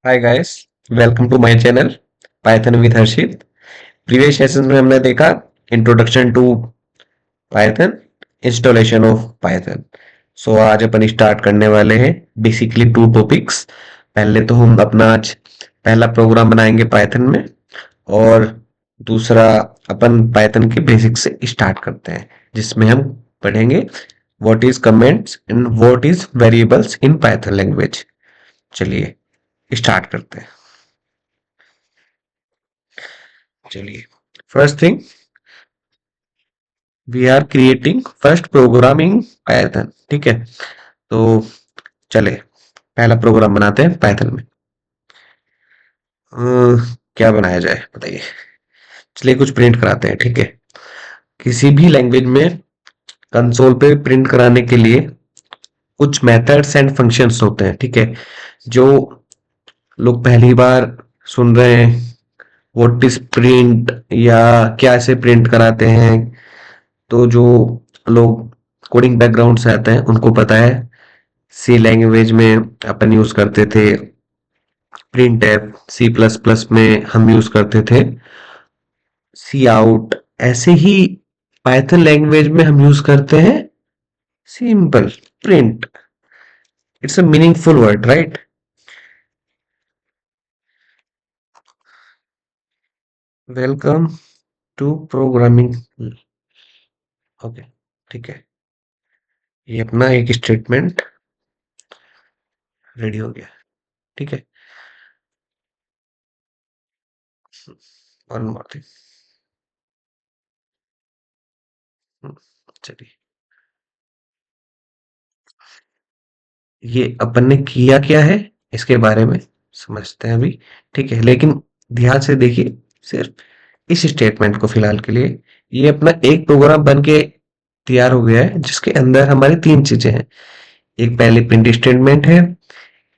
Hi guys, welcome to my channel Python with Harshit. Previous sessions में हमने देखा introduction to Python, installation of Python. So आज अपन start करने वाले हैं बेसिकली टू टॉपिक्स। पहले तो हम अपना आज पहला प्रोग्राम बनाएंगे पाइथन में, और दूसरा अपन पाइथन के बेसिक्स से स्टार्ट करते हैं, जिसमें हम पढ़ेंगे what is comments and what is variables in Python language. चलिए स्टार्ट करते हैं। चलिए, first thing, we are creating first programming Python. ठीक है, तो चले पहला प्रोग्राम बनाते हैं पाइथन में। क्या बनाया जाए बताइए। चलिए कुछ प्रिंट कराते हैं। ठीक है, किसी भी लैंग्वेज में कंसोल पे प्रिंट कराने के लिए कुछ मेथड्स एंड फंक्शंस होते हैं। ठीक है, जो लोग पहली बार सुन रहे हैं, व्हाट इज प्रिंट या क्या से प्रिंट कराते हैं, तो जो लोग कोडिंग बैकग्राउंड से आते हैं उनको पता है। सी लैंग्वेज में अपन यूज करते थे print f, C plus plus में हम यूज करते थे सी आउट। ऐसे ही पाइथन लैंग्वेज में हम यूज करते हैं simple print. It's a meaningful word, right? Welcome to programming. Okay, ठीक है, ये अपना एक स्टेटमेंट रेडी हो गया। ठीक है, वन मोर थिंग। चलिए, ये अपन ने किया क्या है इसके बारे में समझते हैं अभी। ठीक है, लेकिन ध्यान से देखिए सिर्फ इस स्टेटमेंट को फिलहाल के लिए। ये अपना एक प्रोग्राम बन के तैयार हो गया है, जिसके अंदर हमारी तीन चीजें हैं। एक पहले प्रिंट स्टेटमेंट है,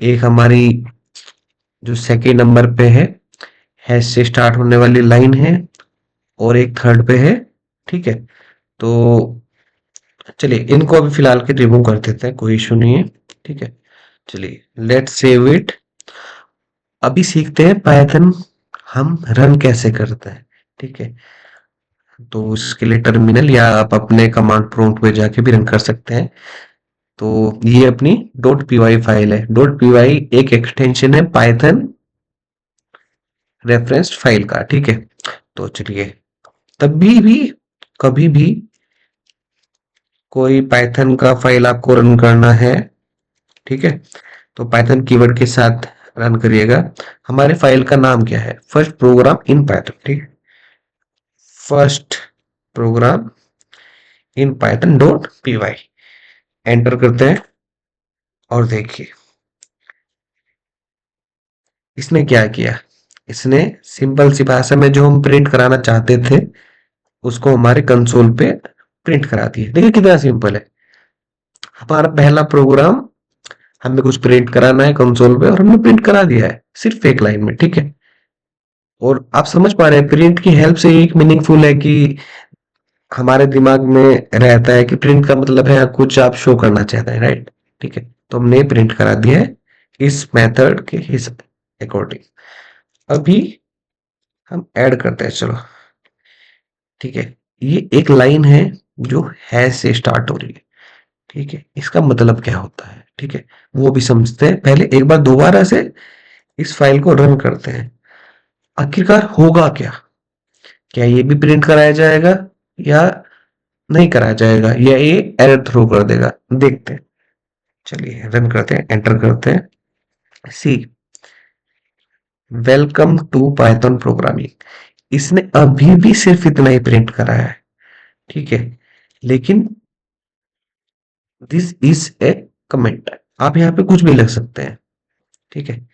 एक हमारी जो सेकेंड नंबर पे है हैश से स्टार्ट होने वाली लाइन है, और एक थर्ड पे है। ठीक है, तो चलिए इनको अभी फिलहाल के रिमूव कर देते हैं, कोई इशू नहीं है। ठीक है, चलिए लेट्स सेव इट। अभी सीखते हैं पाइथन हम रन कैसे करते हैं। ठीक है, तो उसके लिए टर्मिनल या आप अपने कमांड प्रॉम्प्ट पे जाके भी रन कर सकते हैं। तो ये अपनी डॉट पी वाई फाइल है। डॉट पी वाई एक एक्सटेंशन है पाइथन रेफरेंस फाइल का। ठीक है, तो चलिए, तभी भी कभी भी कोई पाइथन का फाइल आपको रन करना है, ठीक है, तो पाइथन कीवर्ड के साथ रन करिएगा। हमारे फाइल का नाम क्या है? First program in Python. ठीक है, first program in Python dot p y. Enter करते हैं और देखिए इसने क्या किया। इसने सिंपल सी भाषा में जो हम प्रिंट कराना चाहते थे उसको हमारे कंसोल पे प्रिंट करा दिया। देखिए कितना सिंपल है हमारा पहला प्रोग्राम। हमें कुछ प्रिंट कराना है कंसोल पे और हमने प्रिंट करा दिया है सिर्फ एक लाइन में। ठीक है, और आप समझ पा रहे हैं प्रिंट की हेल्प से एक मीनिंगफुल है कि हमारे दिमाग में रहता है कि प्रिंट का मतलब है कुछ आप शो करना चाहते हैं, राइट? ठीक है, तो हमने प्रिंट करा दिया है इस मेथड के हिसाब अकॉर्डिंग। अभी हम ऐड करते हैं, चलो। ठीक है, ये एक लाइन है जो है से स्टार्ट हो रही है। ठीक है, इसका मतलब क्या होता है? ठीक है, वो भी समझते हैं। पहले एक बार दोबारा से इस फाइल को रन करते हैं। आखिरकार होगा क्या? क्या ये भी प्रिंट कराया जाएगा या नहीं कराया जाएगा, या ये एरर थ्रो कर देगा? देखते हैं। चलिए रन करते हैं, एंटर करते हैं। सी, वेलकम टू पाइथन प्रोग्रामिंग। इसने अभी भी सिर्फ इतना ही प्रिंट करा है। ठीक है, लेकिन दिस इज ए कमेंट। आप यहाँ पे कुछ भी लिख सकते हैं। ठीक है,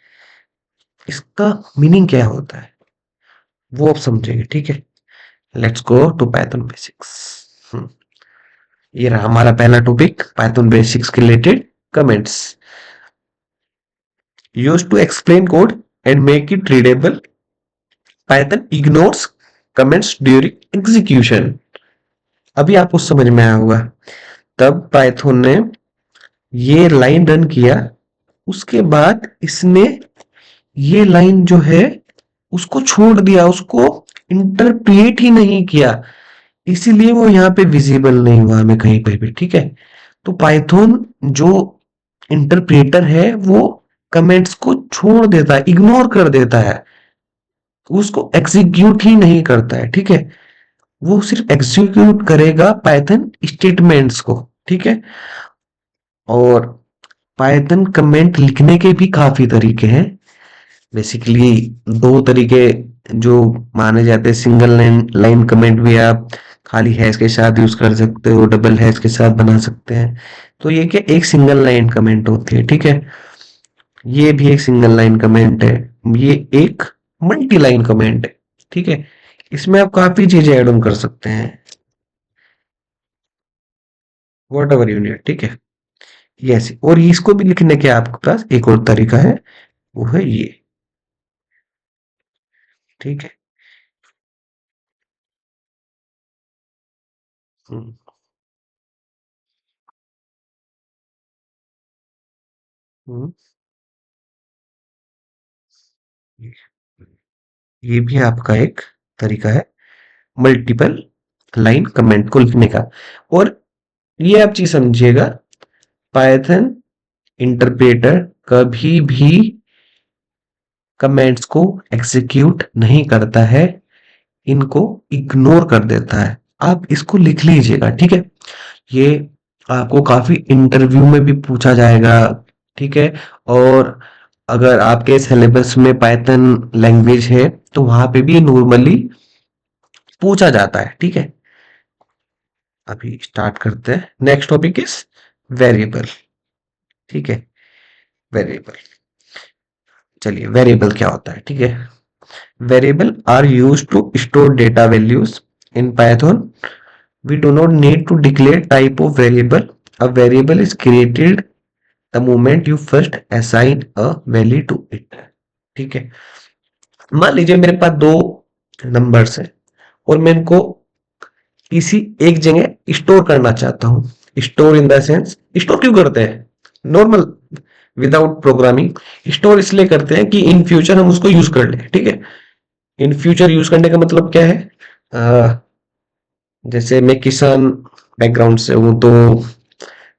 इसका मीनिंग क्या होता है वो आप समझेंगे। ठीक है, let's go to Python basics. ये रहा हमारा पहला टॉपिक, पाइथन बेसिक्स के related comments. Used to explain code and make it readable, Python ignores comments during execution. अभी आपको समझ में आया होगा, तब पाइथन ने ये लाइन रन किया, उसके बाद इसने ये लाइन जो है उसको छोड़ दिया, उसको इंटरप्रेट ही नहीं किया, इसीलिए वो यहाँ पे विजिबल नहीं हुआ हमें कहीं पे भी। ठीक है, तो पाइथन जो इंटरप्रेटर है वो कमेंट्स को छोड़ देता है, इग्नोर कर देता है, उसको एग्जीक्यूट ही नहीं करता है। ठीक है, वो सिर्फ एग्जीक्यूट करेगा पाइथन स्टेटमेंट्स को। ठीक है, और पाइथन कमेंट लिखने के भी काफी तरीके हैं। बेसिकली दो तरीके जो माने जाते हैं, सिंगल लाइन लाइन कमेंट भी आप खाली हैश के साथ यूज कर सकते हो, डबल हैश के साथ बना सकते हैं। तो ये क्या, एक सिंगल लाइन कमेंट होती है। ठीक है, ये भी एक सिंगल लाइन कमेंट है, ये एक मल्टी लाइन कमेंट है। ठीक है, इसमें आप काफी चीजें ऐड ऑन कर सकते हैं, वॉट एवर यू नीड। ठीक है, यस, और इसको भी लिखने के आपके पास एक और तरीका है, वो है ये। ठीक है। हम्म, हम्म, ये ये भी आपका एक तरीका है, मल्टीपल लाइन कमेंट को लिखने का। और ये आप चीज समझिएगा, पाइथन इंटरप्रेटर कभी भी कमेंट्स को एग्जीक्यूट नहीं करता है, इनको इग्नोर कर देता है। आप इसको लिख लीजिएगा। ठीक है, ये आपको काफी इंटरव्यू में भी पूछा जाएगा। ठीक है, और अगर आपके सिलेबस में पाइथन लैंग्वेज है तो वहां पे भी नॉर्मली पूछा जाता है। ठीक है, अभी स्टार्ट करते हैं। Next topic is variable. ठीक है, वेरिएबल, चलिए वेरिएबल क्या होता है। ठीक है, variable are use to store data values in Python. We do not need to declare type of variable, a variable is created the moment you first assign a value to it. ठीक है, मान लीजिए मेरे पास दो numbers हैं और मैं इनको किसी एक जगह स्टोर करना चाहता हूँ। Store in the sense, store क्यों करते हैं नॉर्मल विदाउट प्रोग्रामिंग? स्टोर इसलिए करते हैं कि इन फ्यूचर हम उसको यूज कर लें। ठीक है, इन फ्यूचर यूज करने का मतलब क्या है? अ, जैसे मैं किसान बैकग्राउंड से हूँ, तो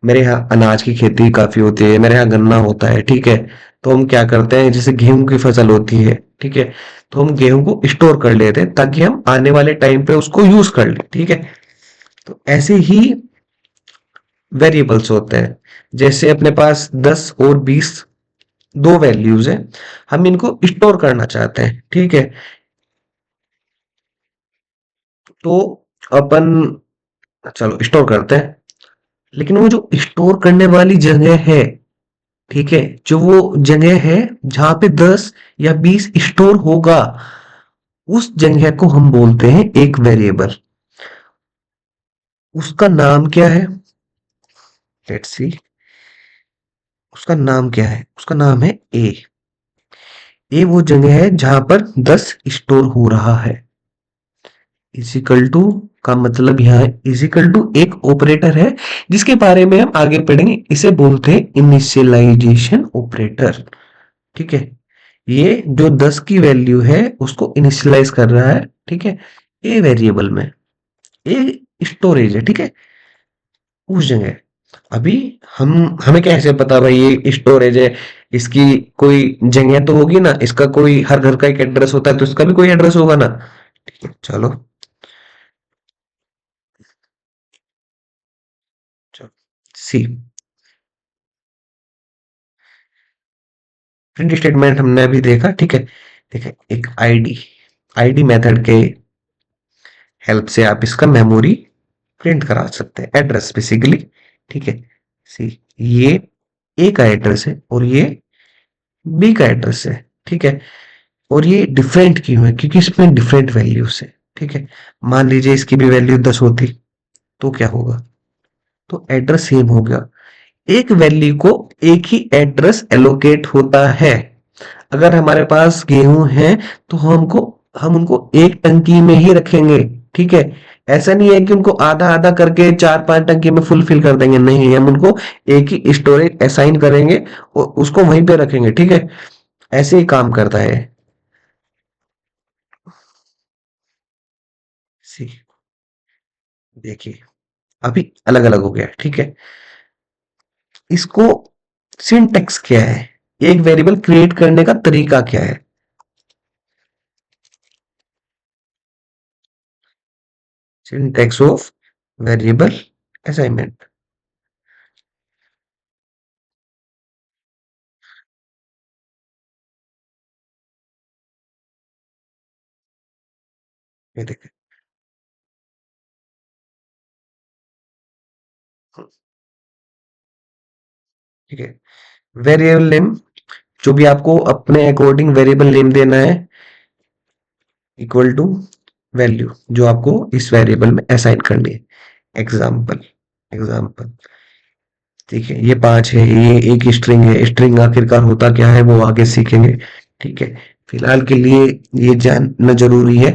मेरे यहाँ अनाज की खेती काफी होती है, मेरे यहाँ गन्ना होता है। ठीक है, तो हम क्या करते हैं, जैसे गेहूं की फसल होती है। ठीक है, तो हम गेहूं को स्टोर कर लेते हैं ताकि हम आने वाले टाइम पे उसको यूज कर लें। ठीक है, तो ऐसे ही वेरिएबल्स होते हैं। जैसे अपने पास 10 और 20 दो वैल्यूज हैं, हम इनको स्टोर करना चाहते हैं। ठीक है, तो अपन चलो स्टोर करते हैं, लेकिन वो जो स्टोर करने वाली जगह है, ठीक है, जो वो जगह है जहां पे 10 या 20 स्टोर होगा, उस जगह को हम बोलते हैं एक वेरिएबल। उसका नाम क्या है? लेट्स सी, उसका नाम क्या है? उसका नाम है ए। ए वो जगह है जहां पर 10 स्टोर हो रहा है। इजिकल टू का मतलब यहाँ इजिकल टू एक ऑपरेटर है जिसके बारे में हम आगे पढ़ेंगे, इसे बोलते हैं इनिशियलाइजेशन ऑपरेटर। ठीक है, ये जो 10 की वैल्यू है उसको इनिशियलाइज कर रहा है। ठीक है, ए वेरिएबल में, ए स्टोरेज है। ठीक है, उस जगह अभी हम हमें कैसे पता भाई ये स्टोरेज है? इसकी कोई जगह तो होगी ना, इसका कोई हर घर का एक एड्रेस होता है, तो इसका भी कोई एड्रेस होगा ना। ठीक है, चलो, चलो सी, प्रिंट स्टेटमेंट हमने अभी देखा। ठीक है, देखिए एक आईडी, आईडी मेथड के हेल्प से आप इसका मेमोरी प्रिंट करा सकते हैं, एड्रेस बेसिकली। ठीक है, सी, ये ए का एड्रेस है और ये बी का एड्रेस है। ठीक है, और ये डिफरेंट क्यों है? क्योंकि इसमें डिफरेंट वैल्यूज है। ठीक है, मान लीजिए इसकी भी वैल्यू 10 होती तो क्या होगा? तो एड्रेस सेम हो गया। एक वैल्यू को एक ही एड्रेस एलोकेट होता है। अगर हमारे पास गेहूं है तो हम उनको एक टंकी में ही रखेंगे। ठीक है, ऐसा नहीं है कि उनको आधा आधा करके 4-5 टंकी में फुलफिल कर देंगे, नहीं, हम उनको एक ही स्टोरेज असाइन करेंगे और उसको वहीं पे रखेंगे, ठीक है। ऐसे ही काम करता है। सी, देखिए, अभी अलग अलग हो गया, ठीक है। इसको सिंटेक्स क्या है, एक वेरिएबल क्रिएट करने का तरीका क्या है। Syntax of variable assignment. ये देखिए, ठीक है। वेरिएबल नेम, जो भी आपको अपने अकॉर्डिंग वेरिएबल नेम देना है, इक्वल टू वैल्यू जो आपको इस वेरिएबल में असाइन करनी है। एग्जाम्पल, एग्जाम्पल, ठीक है, ये 5 है, ये एक स्ट्रिंग है, स्ट्रिंग आखिरकार होता क्या है वो आगे सीखेंगे, ठीक है। फिलहाल के लिए ये जानना जरूरी है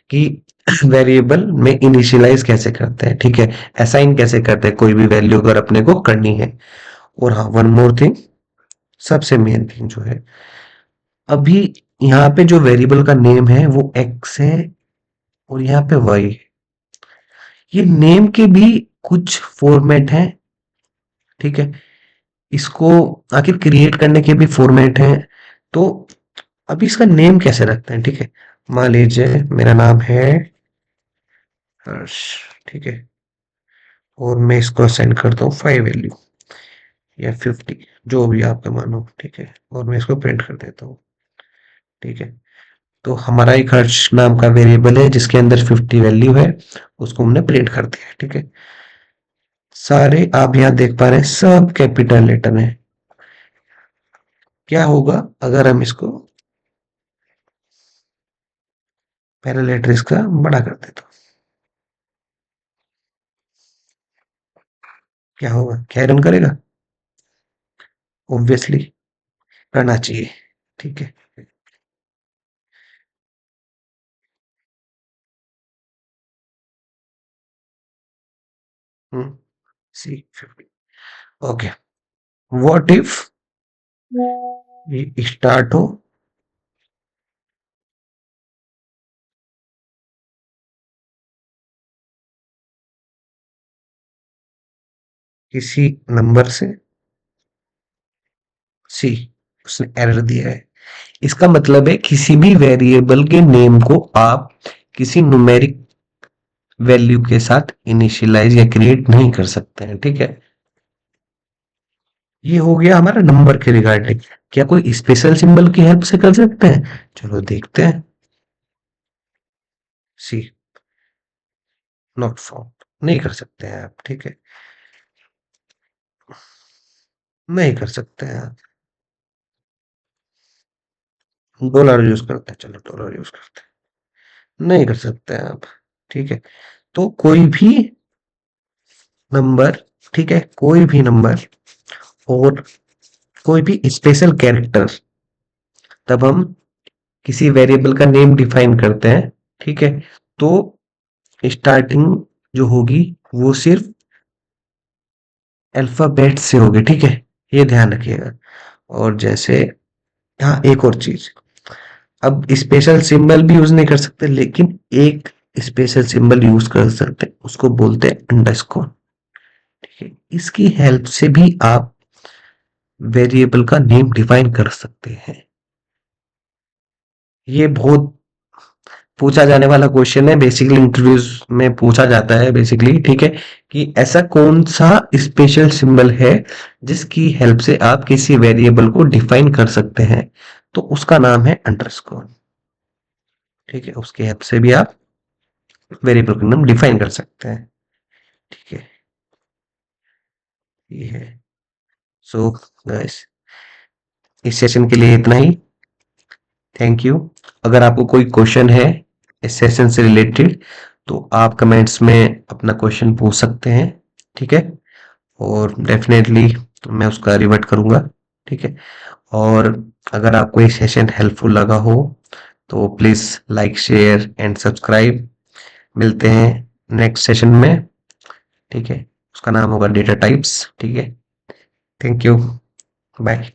कि वेरिएबल में इनिशियलाइज कैसे करते हैं, ठीक है, असाइन कैसे करते हैं कोई भी वैल्यू अगर अपने को करनी है। और हाँ, वन मोर थिंग, सबसे मेन थिंग जो है, अभी यहाँ पे जो वेरिएबल का नेम है वो एक्स है और यहाँ पे वाई है। ये नेम के भी कुछ फॉर्मेट हैं, ठीक है। इसको आखिर क्रिएट करने के भी फॉर्मेट हैं। तो अभी इसका नेम कैसे रखते हैं, ठीक है। मान लीजिए मेरा नाम है हर्ष, ठीक है, और मैं इसको असाइन करता हूँ 5 वैल्यू या 50, जो भी आपका मानो, ठीक है, और मैं इसको प्रिंट कर देता हूँ, ठीक है। तो हमारा एक हर्ष नाम का वेरिएबल है जिसके अंदर 50 वैल्यू है, उसको हमने प्रिंट कर दिया है, ठीक है। सारे आप यहाँ देख पा रहे हैं सब कैपिटल लेटर में। क्या होगा अगर हम इसको पहला लेटर इसका बड़ा कर देता, क्या होगा, क्या रन करेगा, ऑब्वियसली करना चाहिए, ठीक है। हम्म, सी 50। ओके, व्हाट इफ ये स्टार्ट हो किसी नंबर से, सी, उसने एरर दिया है। इसका मतलब है किसी भी वेरिएबल के नेम को आप किसी न्यूमेरिक वैल्यू के साथ इनिशियलाइज या क्रिएट नहीं कर सकते हैं, ठीक है। ये हो गया हमारा नंबर के रिगार्डिंग। क्या कोई स्पेशल सिंबल की हेल्प से कर सकते हैं, चलो देखते हैं। सी, नॉट फाउंड, नहीं कर सकते हैं आप, ठीक है, नहीं कर सकते हैं आप। डॉलर यूज करते हैं, चलो डॉलर यूज करते हैं, नहीं कर सकते हैं आप, ठीक है। तो कोई भी नंबर, ठीक है, कोई भी नंबर और कोई भी स्पेशल कैरेक्टर, तब हम किसी वेरिएबल का नेम डिफाइन करते हैं, ठीक है। तो स्टार्टिंग जो होगी वो सिर्फ अल्फाबेट से होगी, ठीक है, ये ध्यान रखिएगा। और जैसे, हाँ, एक और चीज, अब स्पेशल सिंबल भी यूज नहीं कर सकते, लेकिन एक स्पेशल सिंबल यूज कर सकते हैं, उसको बोलते हैं अंडरस्कोर, ठीक है। इसकी हेल्प से भी आप वेरिएबल का नेम डिफाइन कर सकते हैं। ये बहुत पूछा जाने वाला क्वेश्चन है, बेसिकली इंटरव्यूज में पूछा जाता है बेसिकली, ठीक है, कि ऐसा कौन सा स्पेशल सिंबल है जिसकी हेल्प से आप किसी वेरिएबल को डिफाइन कर सकते हैं, तो उसका नाम है अंडरस्कोर, ठीक है। उसकी हेल्प से भी आप वेरिएबल का नाम डिफाइन कर सकते हैं, ठीक है। ये है। सो गाइस, इस सेशन के लिए इतना ही। Thank you. अगर आपको कोई क्वेश्चन है इस सेशन से रिलेटेड, तो आप कमेंट्स में अपना क्वेश्चन पूछ सकते हैं, ठीक है, और डेफिनेटली मैं उसका रिवर्ट करूंगा, ठीक है। और अगर आपको ये सेशन हेल्पफुल लगा हो तो please like share and subscribe. मिलते हैं नेक्स्ट सेशन में। ठीक है, उसका नाम होगा डेटा टाइप्स। ठीक है, थैंक यू, बाय।